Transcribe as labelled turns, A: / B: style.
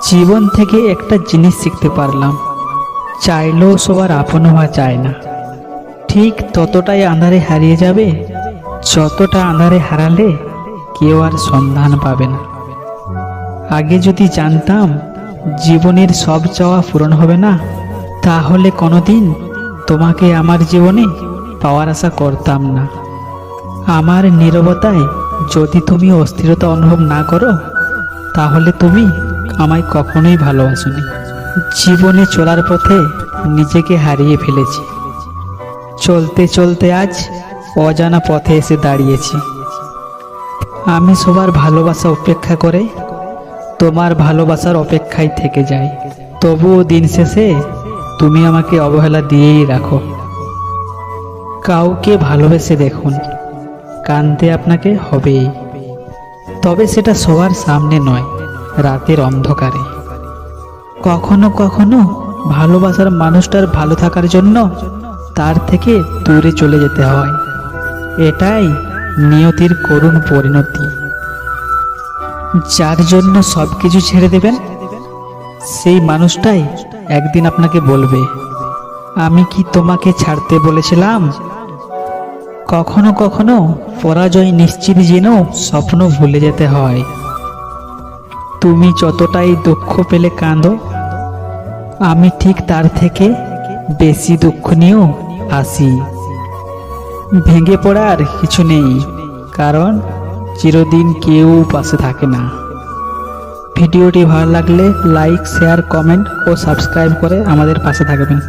A: জীবন থেকে একটা জিনিস শিখতে পারলাম, চাইলেও সবার আপন হওয়া যায় না। ঠিক ততটাই আঁধারে হারিয়ে যাবে যতটা আঁধারে হারালে কেউ আর সন্ধান পাবে না। আগে যদি জানতাম জীবনের সব চাওয়া পূরণ হবে না, তাহলে কোনোদিন তোমাকে আমার জীবনে পাওয়ার আশা করতাম না। আমার নীরবতায় যদি তুমি অস্থিরতা অনুভব না করো, তাহলে তুমি আমায় কখনোই ভালোবাসোনি। জীবনে চলার পথে নিজেকে হারিয়ে ফেলেছি। চলতে চলতে আজ অজানা পথে এসে দাঁড়িয়েছি। আমি সবার ভালোবাসা উপেক্ষা করে তোমার ভালোবাসার অপেক্ষায় থেকে যাই। তবুও দিন শেষে তুমি আমাকে অবহেলা দিয়েই রাখো। কাউকে ভালোবেসে দেখুন, কাঁদতে আপনাকে হবেই, তবে সেটা সবার সামনে নয়, রাতের অন্ধকারে। কখনো কখনো ভালোবাসার মানুষটার ভালো থাকার জন্য তার থেকে দূরে চলে যেতে হয়। এটাই নিয়তির করুণ পরিণতি। যার জন্য সবকিছু ছেড়ে দেবেন, সেই মানুষটাই একদিন আপনাকে বলবে, আমি কি তোমাকে ছাড়তে বলেছিলাম? কখনো কখনো পরাজয় নিশ্চিত জেনেও স্বপ্ন ভুলে যেতে হয়। তুমি যতটাই দুঃখ পেলে কাঁদো, আমি ঠিক তার থেকে বেশি দুঃখ নিয়েও আসি। ভেঙে পড়ার কিছু নেই, কারণ চিরদিন কেউ পাশে থাকে না। ভিডিওটি ভালো লাগলে লাইক, শেয়ার, কমেন্ট ও সাবস্ক্রাইব করে আমাদের পাশে থাকবেন।